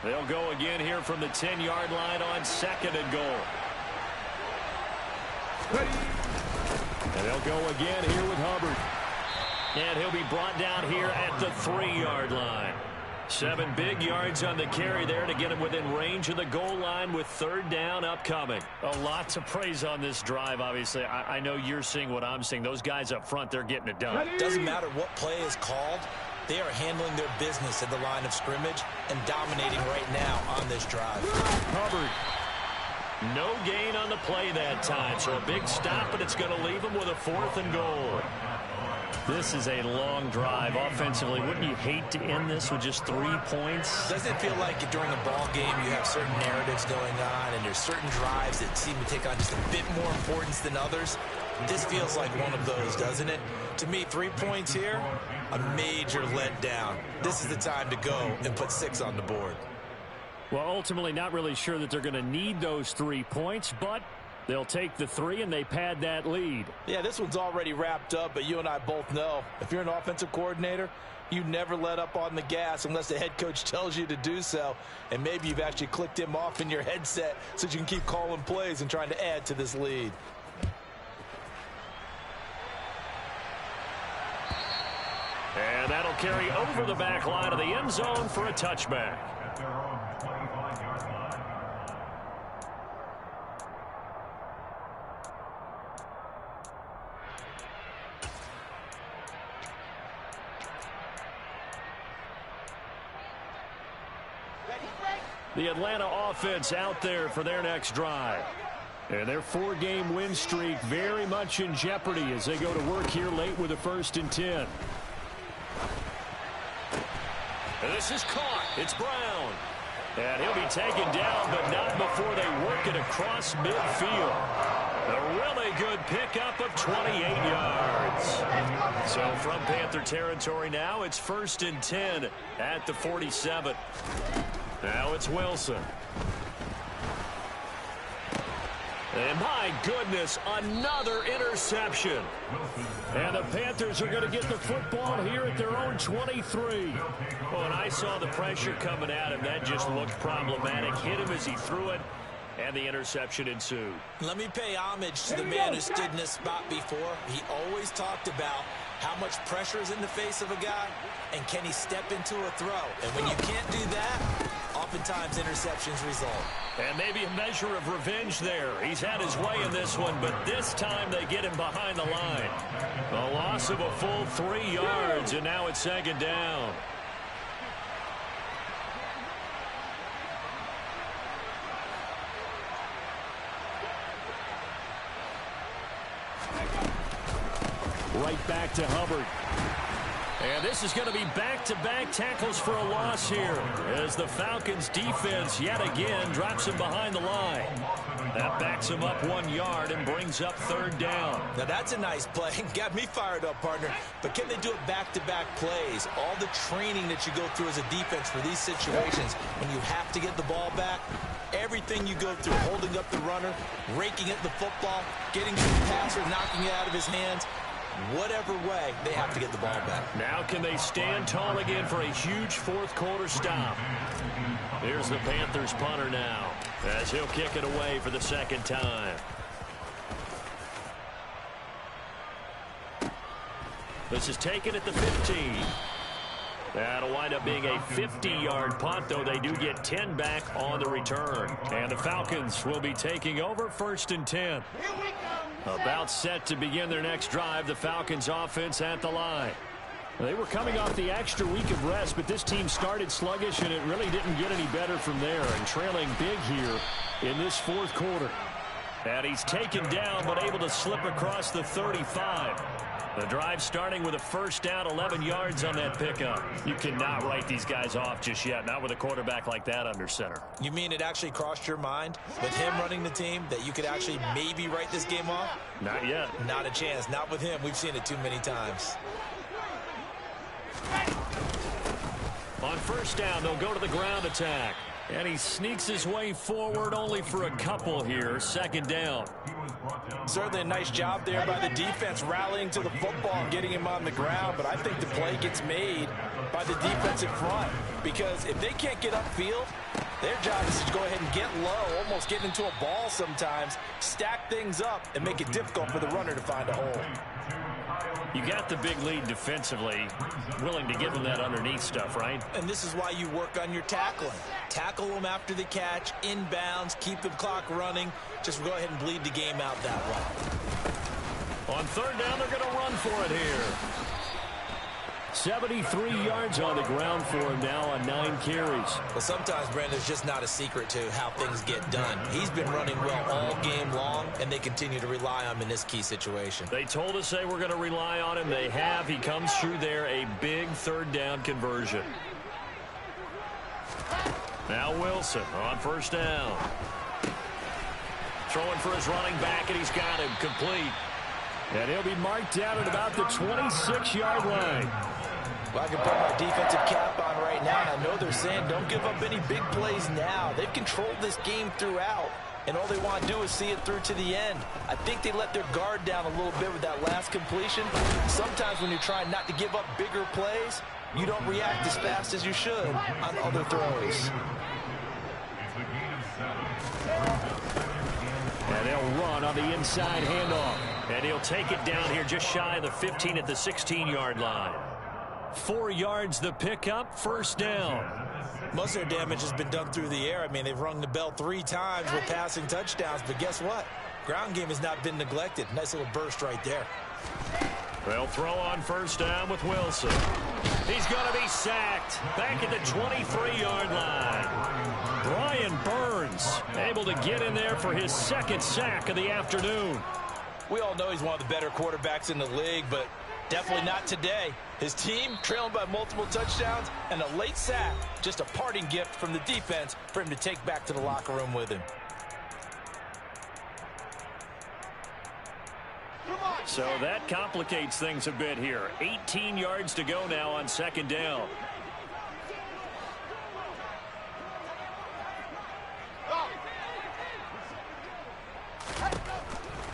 They'll go again here from the 10-yard line on 2nd and goal. And they'll go again here with Hubbard. And he'll be brought down here at the 3-yard line. 7 big yards on the carry there to get him within range of the goal line with 3rd down upcoming. A lot to praise on this drive, obviously. I know you're seeing what I'm seeing. Those guys up front, they're getting it done. Doesn't matter what play is called. They are handling their business at the line of scrimmage and dominating right now on this drive. Hubbard. No gain on the play that time, so a big stop, but it's going to leave him with a 4th and goal. This is a long drive offensively. Wouldn't you hate to end this with just 3 points? Doesn't it feel like during a ball game you have certain narratives going on and there's certain drives that seem to take on just a bit more importance than others? This feels like one of those, doesn't it? To me, 3 points here, a major letdown. This is the time to go and put 6 on the board. Well, ultimately not really sure that they're going to need those 3 points, but they'll take the 3 and they pad that lead. Yeah, this one's already wrapped up, but you and I both know if you're an offensive coordinator, you never let up on the gas unless the head coach tells you to do so. And maybe you've actually clicked him off in your headset so you can keep calling plays and trying to add to this lead. And that'll carry over the back line of the end zone for a touchback. At their own 25-yard line. The Atlanta offense out there for their next drive. And their 4-game win streak very much in jeopardy as they go to work here late with a 1st and 10. And this is caught. It's Brown. And he'll be taken down, but not before they work it across midfield. A really good pickup of 28 yards. So from Panther territory now, it's 1st and 10 at the 47. Now it's Wilson. And my goodness, another interception. And the Panthers are going to get the football here at their own 23. Oh, and I saw the pressure coming at him. That just looked problematic. Hit him as he threw it, and the interception ensued. Let me pay homage to the man who stood in this spot before. He always talked about how much pressure is in the face of a guy, and can he step into a throw. And when you can't do that, oftentimes interceptions result. And maybe a measure of revenge there. He's had his way in this one, but this time they get him behind the line. A loss of a full 3 yards, and now it's 2nd down. Right back to Hubbard. And this is going to be back-to-back tackles for a loss here as the Falcons defense yet again drops him behind the line. That backs him up 1 yard and brings up 3rd down. Now that's a nice play. Got me fired up, partner. But can they do it back-to-back plays? All the training that you go through as a defense for these situations, when you have to get the ball back, everything you go through, holding up the runner, raking at the football, getting to the passer, knocking it out of his hands, whatever way, they have to get the ball back. Now can they stand tall again for a huge 4th quarter stop? Here's the Panthers punter now as he'll kick it away for the 2nd time. This is taken at the 15. That'll wind up being a 50-yard punt, though they do get 10 back on the return. And the Falcons will be taking over 1st and 10. About set to begin their next drive, the Falcons offense at the line. They were coming off the extra week of rest, but this team started sluggish, and it really didn't get any better from there, and trailing big here in this 4th quarter. And he's taken down, but able to slip across the 35. The drive starting with a 1st down, 11 yards on that pickup. You cannot write these guys off just yet, not with a quarterback like that under center. You mean it actually crossed your mind with him running the team that you could actually maybe write this game off? Not yet. Not a chance. Not with him. We've seen it too many times. On 1st down, they'll go to the ground attack. And he sneaks his way forward only for a couple here. 2nd down. Certainly a nice job there by the defense rallying to the football and getting him on the ground, but I think the play gets made by the defensive front because if they can't get upfield, their job is to go ahead and get low, almost get into a ball sometimes, stack things up, and make it difficult for the runner to find a hole. You got the big lead defensively, willing to give them that underneath stuff, right? And this is why you work on your tackling. Tackle them after the catch, inbounds, keep the clock running. Just go ahead and bleed the game out that way. On 3rd down, they're going to run for it here. 73 yards on the ground for him now on 9 carries. Well, sometimes, Brandon, there's just not a secret to how things get done. He's been running well all game long, and they continue to rely on him in this key situation. They told us they were going to rely on him. They have. He comes through there, a big 3rd down conversion. Now Wilson on 1st down. Throwing for his running back, and he's got him complete. And he'll be marked down at about the 26-yard line. Well, I can put my defensive cap on right now, and I know they're saying don't give up any big plays now. They've controlled this game throughout, and all they want to do is see it through to the end. I think they let their guard down a little bit with that last completion. Sometimes when you're trying not to give up bigger plays, you don't react as fast as you should on other throws. And they'll run on the inside handoff. And he'll take it down here just shy of the 15 at the 16-yard line. 4 yards the pickup, 1st down. Most of their damage has been done through the air. I mean, they've rung the bell 3 times with passing touchdowns, but guess what? Ground game has not been neglected. Nice little burst right there. They'll throw on 1st down with Wilson. He's going to be sacked back at the 23-yard line. Brian Burns able to get in there for his second sack of the afternoon. We all know he's one of the better quarterbacks in the league, but definitely not today. His team trailing by multiple touchdowns and a late sack. Just a parting gift from the defense for him to take back to the locker room with him. So that complicates things a bit here. 18 yards to go now on second down.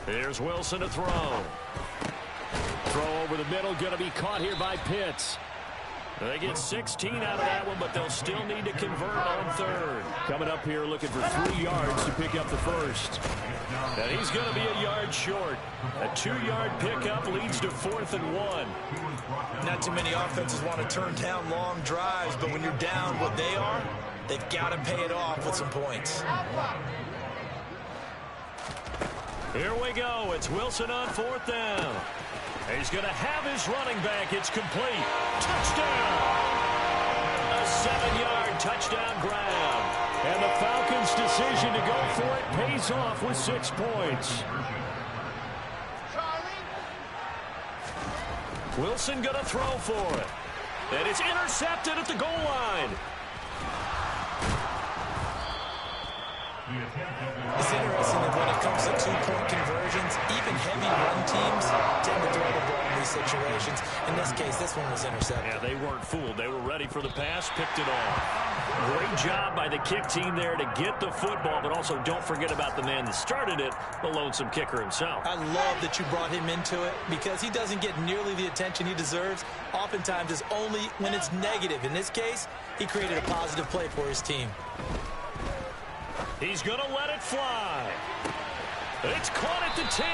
Here's Wilson to throw. Throw over the middle, going to be caught here by Pitts. They get 16 out of that one, but they'll still need to convert on third. Coming up here looking for 3 yards to pick up the first. And he's going to be a yard short. A 2-yard pickup leads to 4th and 1. Not too many offenses want to turn down long drives, but when you're down what they are, they've got to pay it off with some points. Here we go. It's Wilson on 4th down. He's going to have his running back. It's complete. Touchdown! A 7-yard touchdown grab. And the Falcons' decision to go for it pays off with 6 points. Wilson going to throw for it. And it's intercepted at the goal line. It's interesting that when it comes to 2-point conversions, even heavy run teams tend to throw the ball in these situations. In this case, this one was intercepted. Yeah, they weren't fooled. They were ready for the pass, picked it off. Great job by the kick team there to get the football, but also don't forget about the man that started it, the lonesome kicker himself. I love that you brought him into it because he doesn't get nearly the attention he deserves. Oftentimes, it's only when it's negative. In this case, he created a positive play for his team. He's going to let it fly. It's caught at the 10.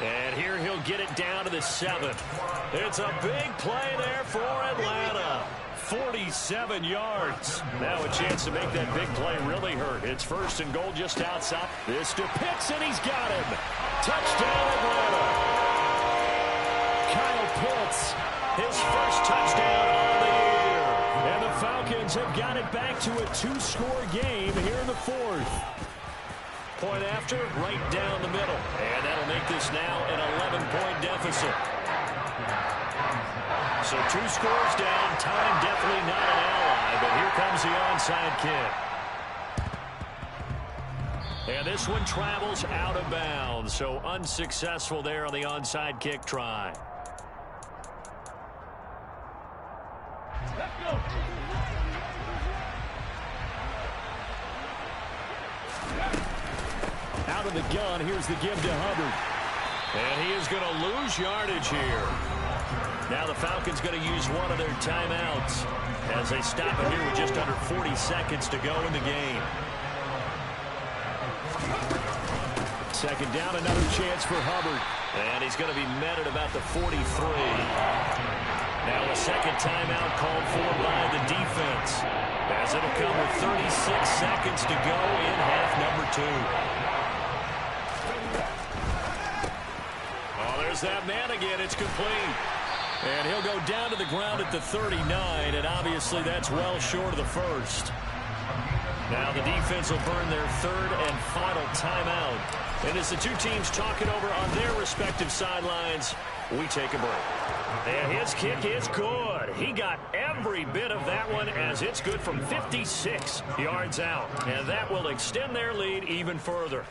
And here he'll get it down to the 7. It's a big play there for Atlanta. 47 yards. Now a chance to make that big play really hurt. It's 1st and goal just outside. This to Pitts, and he's got him. Touchdown, Atlanta. Kyle Pitts, his first touchdown on the year. And the Falcons have got it back to a 2-score game here in the 4th. Point after, right down the middle. And that'll make this now an 11-point deficit. So 2 scores down. Time definitely not an ally, but here comes the onside kick. And this one travels out of bounds. So unsuccessful there on the onside kick try. Out of the gun, here's the give to Hubbard. And he is going to lose yardage here. Now the Falcons going to use one of their timeouts as they stop it here with just under 40 seconds to go in the game. Second down, another chance for Hubbard. And he's going to be met at about the 43. Now a second timeout called for by the defense, as it'll come with 36 seconds to go in half number 2. Oh, there's that man again. It's complete. And he'll go down to the ground at the 39, and obviously that's well short of the first. Now the defense will burn their 3rd and final timeout. And as the two teams talk it over on their respective sidelines, we take a break. And his kick is good. He got every bit of that one, as it's good from 56 yards out. And that will extend their lead even further.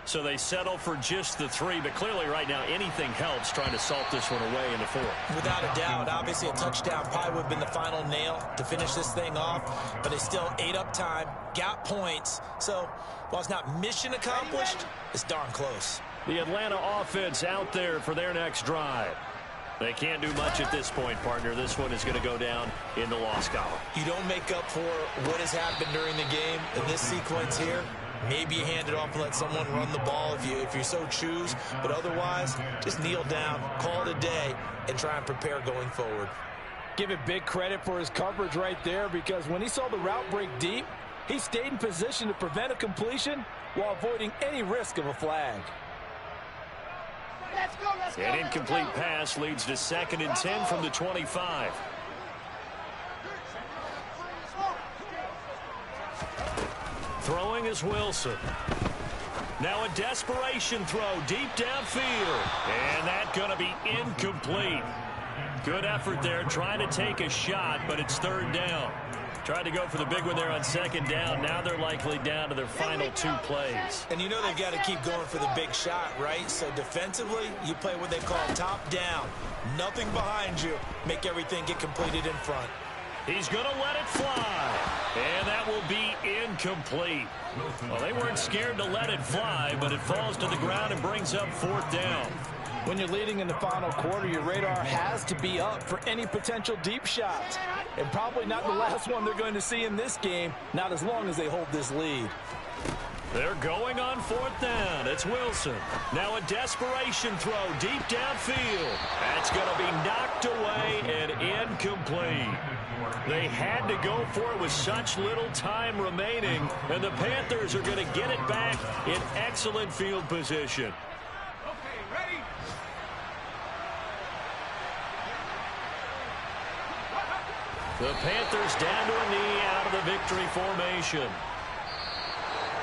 So they settle for just the 3, but clearly right now anything helps trying to salt this one away in the 4th. Without a doubt, obviously a touchdown probably would have been the final nail to finish this thing off, but they still ate up time, got points. So while it's not mission accomplished, it's darn close. The Atlanta offense out there for their next drive. They can't do much at this point, partner. This one is going to go down in the loss column. You don't make up for what has happened during the game in this sequence here. Maybe you hand it off and let someone run the ball if you so choose. But otherwise, just kneel down, call it a day, and try and prepare going forward. Give it big credit for his coverage right there, because when he saw the route break deep, he stayed in position to prevent a completion while avoiding any risk of a flag. An incomplete pass leads to 2nd and 10 from the 25. Throwing is Wilson. Now a desperation throw deep downfield. And that's going to be incomplete. Good effort there trying to take a shot, but it's third down. Tried to go for the big one there on second down. Now they're likely down to their final 2 plays. And you know they've got to keep going for the big shot, right? So defensively, you play what they call top down. Nothing behind you. Make everything get completed in front. He's going to let it fly. And that will be incomplete. Well, they weren't scared to let it fly, but it falls to the ground and brings up fourth down. When you're leading in the final quarter, your radar has to be up for any potential deep shots. And probably not the last one they're going to see in this game, not as long as they hold this lead. They're going on fourth down. It's Wilson. Now a desperation throw deep downfield. That's going to be knocked away and incomplete. They had to go for it with such little time remaining, and the Panthers are going to get it back in excellent field position. The Panthers down to a knee out of the victory formation.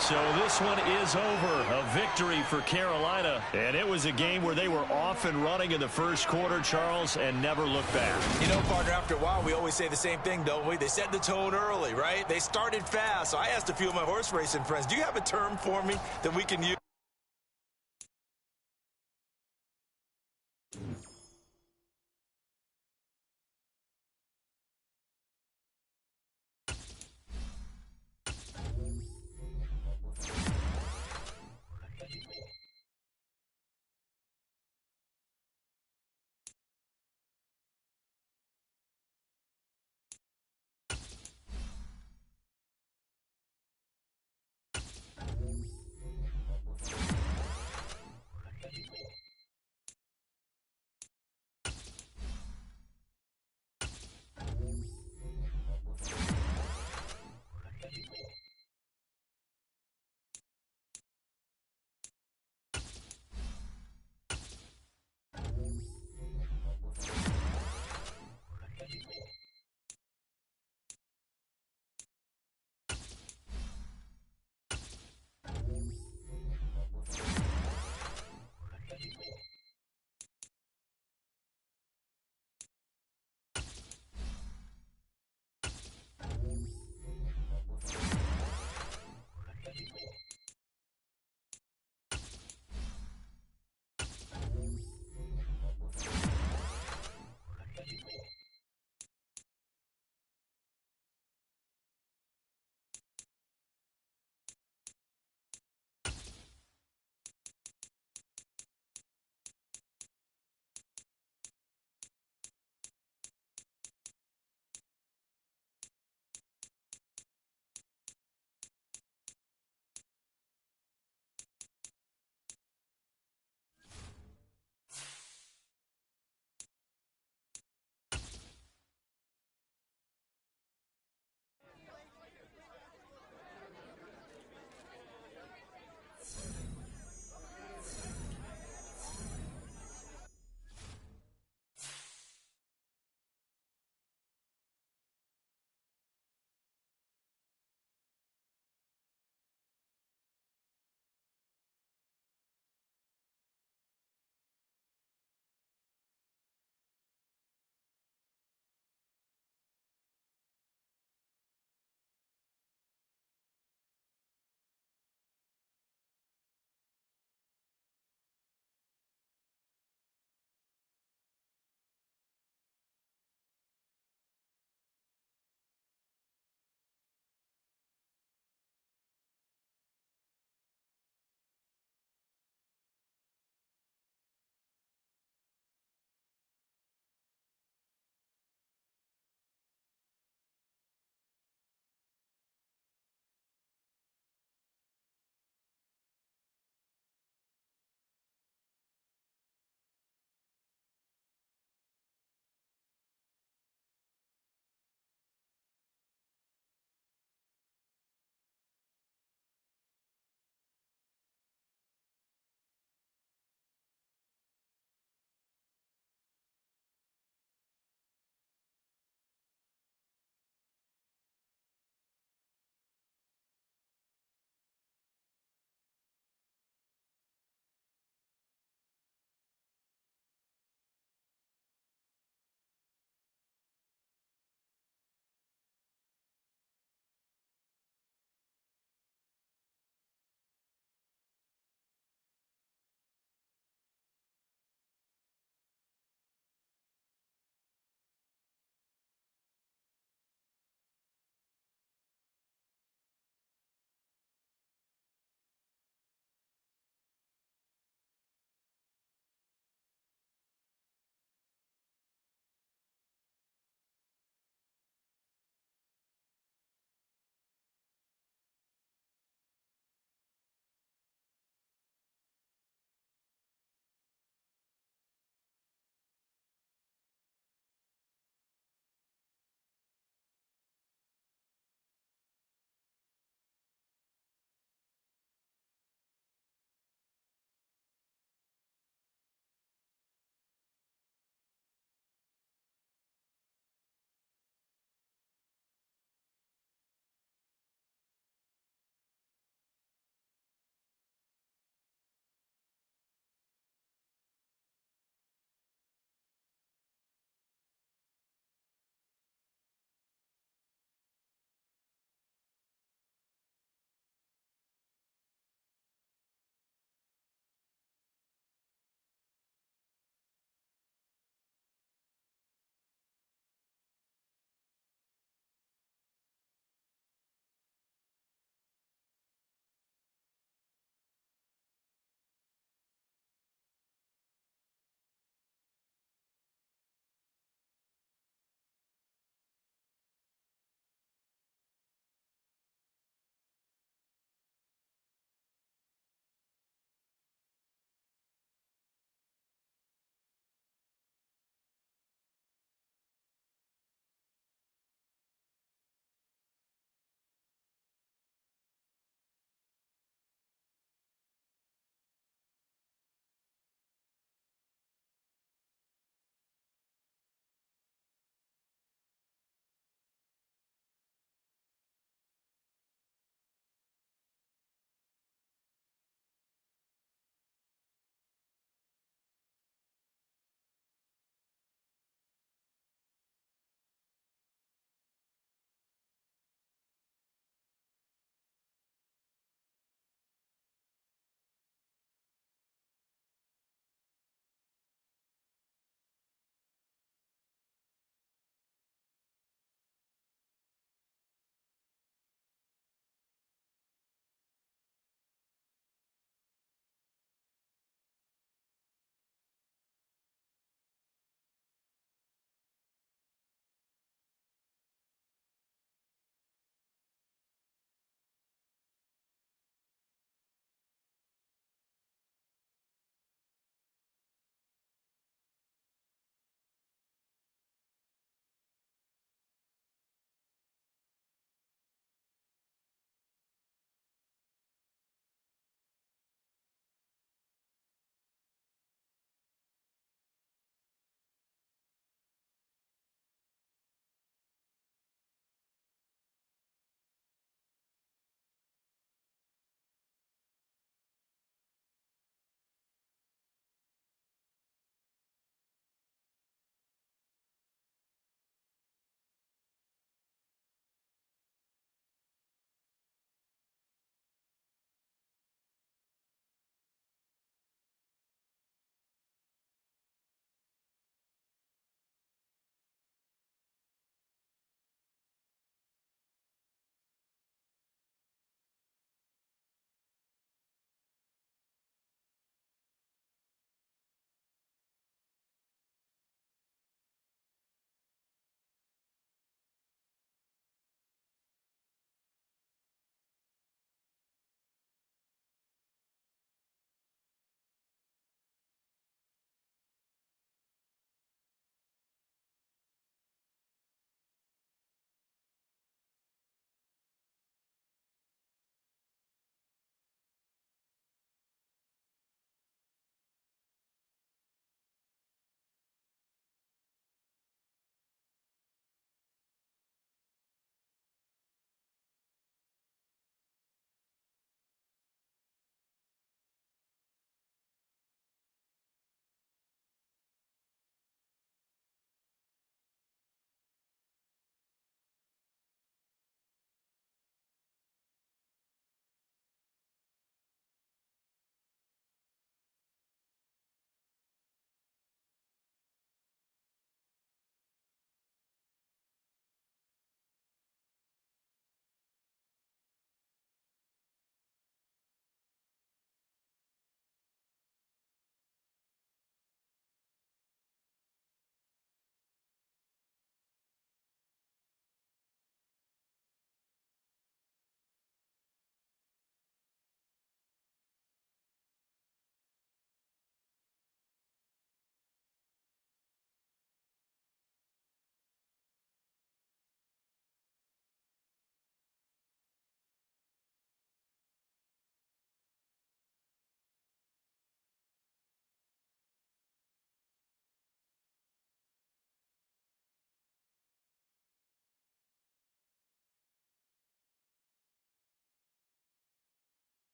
So this one is over. A victory for Carolina. And it was a game where they were off and running in the first quarter, Charles, and never looked back. You know, partner, after a while, we always say the same thing, don't we? They set the tone early, right? They started fast. So I asked a few of my horse racing friends, do you have a term for me that we can use?